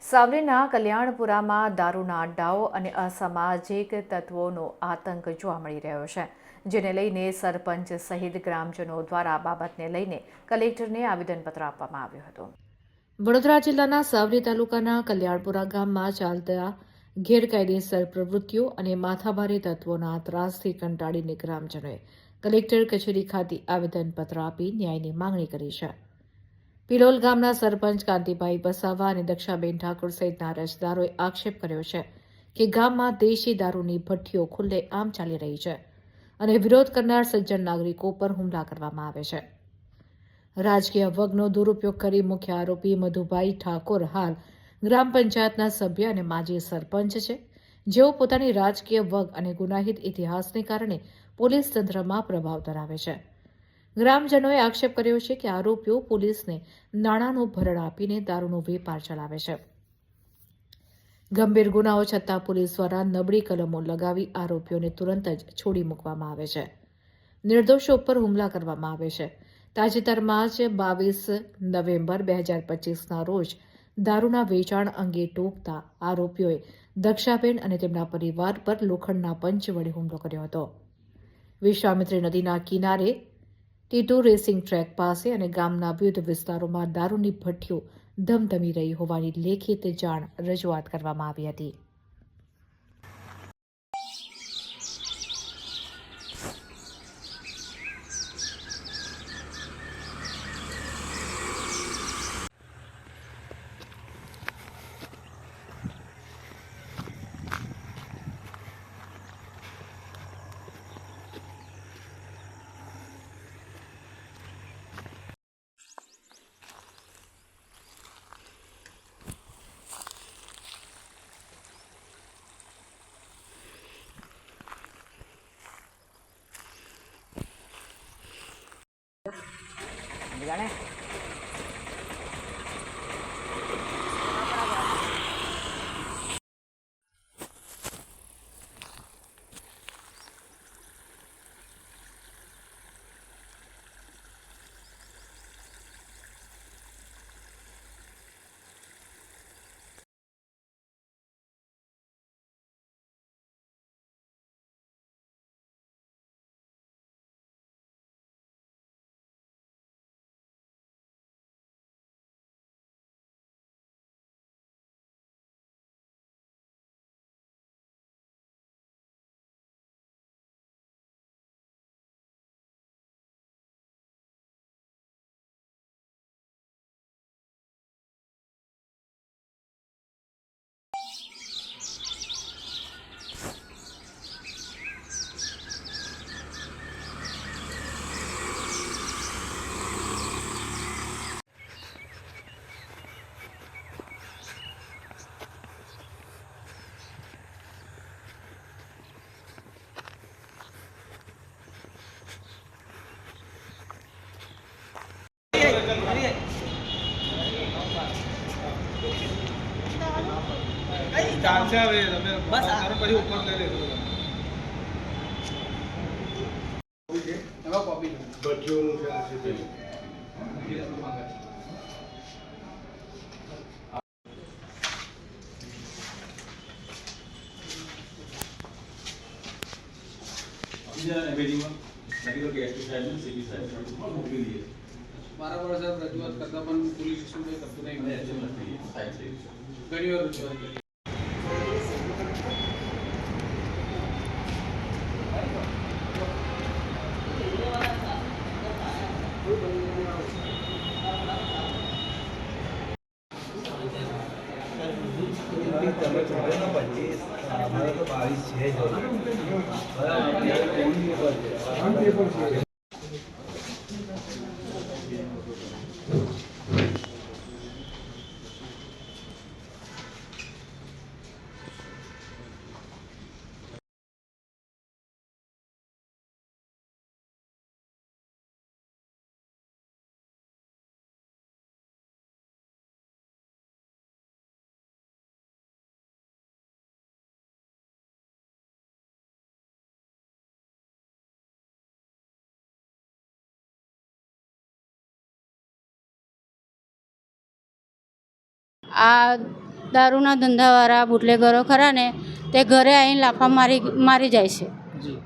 સાવલીના કલ્યાણપુરામાં દારૂના અડ્ડાઓ અને અસામાજિક તત્વોનો આતંક જોવા મળી રહ્યો છે, જેને લઈને સરપંચ સહિત ગ્રામજનો દ્વારા આ બાબતને લઈને કલેક્ટરને આવેદનપત્ર આપવામાં આવ્યું હતું. વડોદરા જિલ્લાના સાવલી તાલુકાના કલ્યાણપુરા ગામમાં ચાલતા ગેરકાયદેસર પ્રવૃત્તિઓ અને માથાભારે તત્વોના ત્રાસથી કંટાળીને ગ્રામજનોએ કલેક્ટર કચેરી ખાતે આવેદનપત્ર આપી ન્યાયની માંગણી કરી છે. પિલોલ ગામના સરપંચ કાંતિભાઈ વસાવા અને દક્ષાબેન ઠાકોર સહિતના અરજદારોએ આક્ષેપ કર્યો છે કે ગામમાં દેશી દારૂની ભઠ્ઠીઓ ખુલ્લે આમ ચાલી રહી છે અને વિરોધ કરનાર સજ્જન નાગરિકો પર હુમલા કરવામાં આવે છે. રાજકીય વગનો દુરુપયોગ કરી મુખ્ય આરોપી મધુભાઈ ઠાકોર હાલ ગ્રામ પંચાયતના સભ્ય અને માજી સરપંચ છે, જેઓ પોતાની રાજકીય વગ અને ગુનાહિત ઇતિહાસને કારણે પોલીસ તંત્રમાં પ્રભાવ ધરાવે છે. ગ્રામજનોએ આક્ષેપ કર્યો છે કે આરોપીઓ પોલીસને નાણાંનું ભરણ આપીને દારૂનો વેપાર ચલાવે છે. ગંભીર ગુનાઓ છતાં પોલીસ દ્વારા નબળી કલમો લગાવી આરોપીઓને તુરંત જ છોડી મૂકવામાં આવે છે. નિર્દોષો પર હુમલા કરવામાં આવે છે. તાજેતરમાં જ 22 નવેમ્બર 2025ના રોજ દારૂના વેચાણ અંગે ટોકતા આરોપીઓએ દક્ષાબેન અને તેમના પરિવાર પર લોખંડના પંચ વડે હુમલો કર્યો હતો. વિશ્વામિત્રી નદીના કિનારે ટીટુ રેસિંગ ટ્રેક પાસે અને ગામના વિવિધ વિસ્તારોમાં દારૂની ભઠ્ઠીઓ ધમધમી રહી હોવાની લેખિત જાણ રજૂઆત કરવામાં આવી હતી. જાણે ચાલશે હવે તમે બસ પછી ઉપર લઈ લેજો એમાં કોપી ભઠ્ઠીઓનું છે વારંવાર સાહેબ રજૂઆત કરતા પણ પોલીસ સ્ટેશન કંઈ કરતું નહીં. ઘણી વાર રજૂઆત કરી. તમે છોડે ને 25 અમારે તો 22 છે જ બરાબર. આ દારૂના ધંધાવાળા બુટલેગરો ખરા ને તે ઘરે આવીને લાફા મારી જાય છે. જી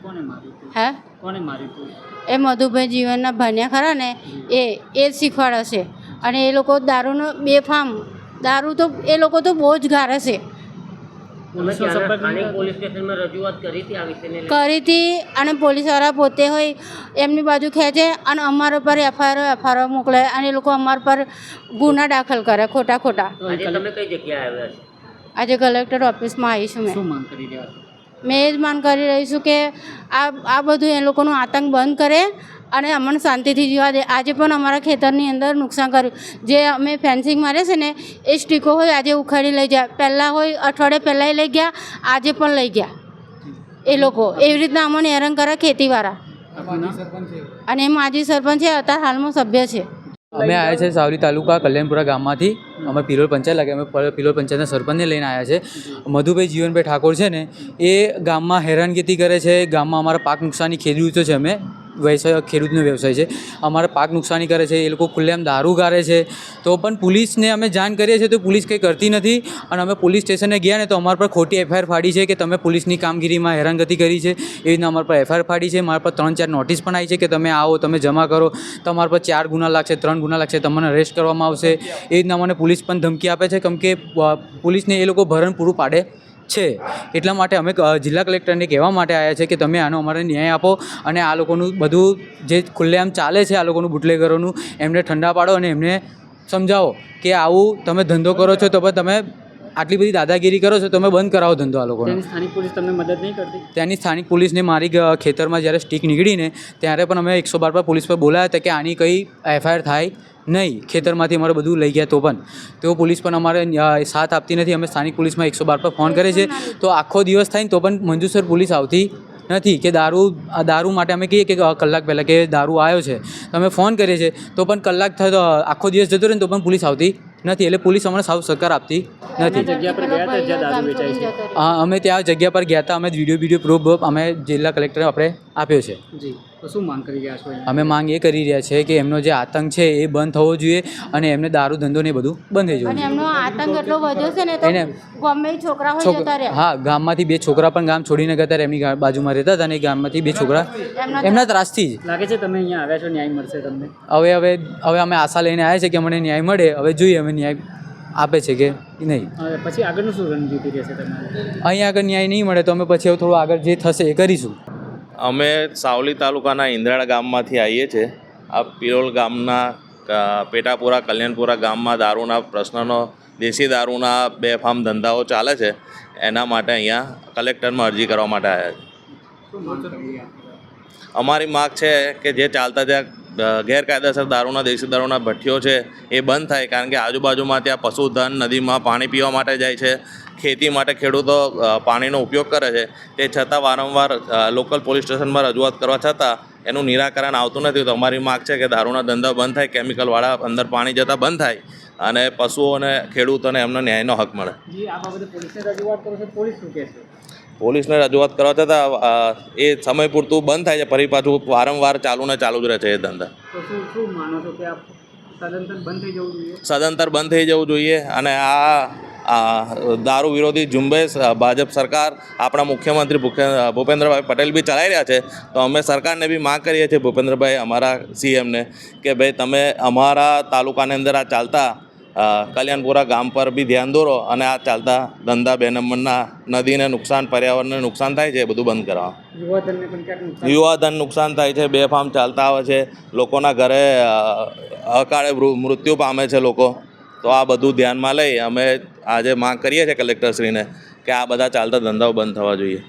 કોને માર્યું? હે કોને માર્યું? એ મધુભાઈ જીવનના ભાન્યા ખરા ને એ જ શીખવાડે છે. અને એ લોકો દારૂનો બેફામ દારૂ તો એ લોકો તો બહુ જ ગારે છે. પોલીસનો સંપર્ક નહીં પોલીસ સ્ટેશનમાં રજૂઆત કરી હતી આ વિષયને લઈને? કરી હતી અને પોલીસવાળા પોતે હોય એમની બાજુ ખેંચે અને અમારા પર એફઆઈઆર મોકલે અને એ લોકો અમારા પર ગુના દાખલ કરે ખોટા. આજે તમે કઈ જગ્યાએ આવ્યા છો? આજે કલેક્ટર ઓફિસમાં આવીશું મેં. શું માંગ કરી રહ્યા છો? મેં એ જ માંગ કરી રહી છું કે આ બધું એ લોકોનું આતંક બંધ કરે અને અમને શાંતિથી જીવા દે. આજે પણ અમારા ખેતરની અંદર નુકસાન કર્યું. જે અમે ફેન્સિંગ મારે છે ને એ સ્ટીકો હોય આજે ઉખાડી લઈ જાય. પહેલાં હોય અઠવાડિયે પહેલાંય લઈ ગયા, આજે પણ લઈ ગયા એ લોકો. એવી રીતના અમને હેરાન કરે ખેતીવાળા. અને એ માજી સરપંચ છે, અત્યારે હાલમાં સભ્ય છે. અમે આવ્યા છે સાવલી તાલુકા કલ્યાણપુરા ગામમાંથી. અમે પિલોલ પંચાયત લાગે અમે પિલોલ પંચાયતના સરપંચને લઈને આવ્યા છે. મધુભાઈ જીવનભાઈ ઠાકોર છે ને એ ગામમાં હેરાનગતિ કરે છે. ગામમાં અમારા પાક નુકસાની ખેડૂતો છે, અમે ખેડૂતનો વ્યવસાય છે, અમારા પાક નુકસાની કરે છે. એ લોકો ખુલ્લેઆમ દારૂ ગારે છે. તો પણ પોલીસને અમે જાણ કરીએ છીએ તો પોલીસ કંઈ કરતી નથી. અને અમે પોલીસ સ્ટેશને ગયા ને તો અમારા પર ખોટી એફઆઈઆર ફાડી છે કે તમે પોલીસની કામગીરીમાં હેરાનગતિ કરી છે. એ રીતના અમારા પર એફઆઈઆર ફાડી છે. મારા પર 3-4 નોટિસ પણ આવી છે કે તમે આવો, તમે જમા કરો, તમારા પર 4 ગુના લાગશે, 3 ગુના લાગશે, તમને અરેસ્ટ કરવામાં આવશે. એ રીતના મને પોલીસ પણ ધમકી આપે છે, કેમ કે પોલીસને એ લોકો ભરણ પૂરું પાડે છે. એટલા માટે અમે જિલ્લા કલેક્ટરને કહેવા માટે આવ્યા છે કે તમે આનો અમારે ન્યાય આપો અને આ લોકોનું બધું જે ખુલ્લેઆમ ચાલે છે આ લોકોનું બુટલેગરોનું એમને ઠંડા પાડો અને એમને સમજાવો કે આવું તમે ધંધો કરો છો તો પણ તમે આટલી બધી દાદાગીરી કરો છો, તમે બંધ કરાવો ધંધો આ લોકોનો. ત્યાંની સ્થાનિક પોલીસ તમને મદદ નહીં કરતી? ત્યાંની સ્થાનિક પોલીસને મારી ખેતરમાં જ્યારે સ્ટીક નીકળીને ત્યારે પણ અમે 112 પર પોલીસ પર બોલાયા હતા કે આની કંઈ એફઆઈઆર થાય નહીં. ખેતરમાંથી અમારે બધું લઈ ગયા તો પણ તેઓ પોલીસ પણ અમારે સાથ આપતી નથી. અમે સ્થાનિક પોલીસમાં 112 પર ફોન કરે છે તો આખો દિવસ થાય ને તો પણ મંજૂસર પોલીસ આવતી નથી. કે દારૂ માટે અમે કહીએ કે કલાક પહેલાં કે દારૂ આવ્યો છે તો અમે ફોન કરીએ છીએ તો પણ કલાક થયો આખો દિવસ જતો રહે ને તો પણ પોલીસ આવતી નથી. એટલે પોલીસ અમને સાવ સહકાર આપતી નથી. જગ્યા પર ગયા હતા જ્યાં દારૂ વેચાય છે? હા, અમે ત્યાં જગ્યા પર ગયા હતા. અમે વિડીયો પ્રૂફ અમે જિલ્લા કલેક્ટરે આપણે આપ્યો છે. જી, તો શું માંગ કરી રહ્યા છો? અમે માંગ એ કરી રહ્યા છે કે એમનો જે આતંક છે એ બંધ થવો જોઈએ અને એમને દારૂ ધંધો ને બધું બંધ થઈ જવું અને જોઈએ. એમનો આતંક એટલો વધ્યો છે ને તો ગમે છોકરા હોય જતા રહ્યા. હા, ગામમાંથી 2 છોકરા પણ ગામ છોડીને ગયા હતા. એમની બાજુમાં રહેતા હતા અને ગામમાંથી 2 છોકરા એમના ત્રાસથી જ. લાગે છે તમે અહીંયા આવ્યા છો, ન્યાય મળશે તમને? હવે અમે આશા લઈને આવ્યા છે કે અમને ન્યાય મળે. હવે જોઈએ અમે ન્યાય આપે છે કે નહીં. પછી આગળનું શું રણનીતિ રહેશે તમારે? અહીંયા આગળ ન્યાય નહીં મળે તો અમે પછી થોડું આગળ જે થશે એ કરીશું. અમે સાવલી તાલુકાના ઇન્દ્રાળા ગામમાંથી આવીએ છીએ. આ પિરોલ ગામના પેટાપુરા કલ્યાણપુરા ગામમાં દારૂના પ્રશ્નનો દેશી દારૂના બેફામ ધંધાઓ ચાલે છે. એના માટે અહીંયા કલેક્ટરમાં અરજી કરવા માટે આવ્યા છે. અમારી માગ છે કે જે ચાલતા ત્યાં ગેરકાયદેસર દારૂના દેશી દારૂના ભઠ્ઠીઓ છે એ બંધ થાય. કારણ કે આજુબાજુમાં ત્યાં પશુધન નદીમાં પાણી પીવા માટે જાય છે. ખેતી માટે ખેડૂતો પાણીનો ઉપયોગ કરે છે. તે છતાં વારંવાર લોકલ પોલીસ સ્ટેશનમાં રજૂઆત કરવા છતાં એનું નિરાકરણ આવતું નથી. તો અમારી માગ છે કે દારૂના ધંધા બંધ થાય, કેમિકલવાળા અંદર પાણી જતાં બંધ થાય અને પશુઓને ખેડૂતોને એમનો ન્યાયનો હક મળે. આ બાબતે પોલીસને રજૂઆત કરો છો, પોલીસ શું કહે છે? પોલીસને રજૂઆત કરવા છતાં એ સમય પૂરતું બંધ થાય છે, ફરી પાછું વારંવાર ચાલુ જ રહે છે એ ધંધા. તો શું માનો છો કે આ સદંતર બંધ થઈ જવું જોઈએ? સદંતર બંધ થઈ જવું જોઈએ. અને આ દારૂ વિરોધી ઝુંબેશ ભાજપ સરકાર, આપણા મુખ્યમંત્રી ભૂપેન્દ્રભાઈ પટેલ બી ચલાવી રહ્યા છે. તો અમે સરકારને બી માંગ કરીએ છીએ, ભૂપેન્દ્રભાઈ અમારા સીએમને, કે ભાઈ તમે અમારા તાલુકાની અંદર આ ચાલતા કલ્યાણપુરા ગામ પર બી ધ્યાન દોરો અને આ ચાલતા ધંધા 2 નંબરના નદીને નુકસાન, પર્યાવરણને નુકસાન થાય છે એ બધું બંધ કરાવો. યુવાધન નુકસાન થાય છે, બેફામ ચાલતા આવે છે, લોકોના ઘરે અકાળે મૃત્યુ પામે છે લોકો. તો આ બધું ધ્યાનમાં લઈ અમે આજે માંગ કરીએ છીએ કલેક્ટરશ્રીને કે આ બધા ચાલતા ધંધાઓ બંધ થવા જોઈએ.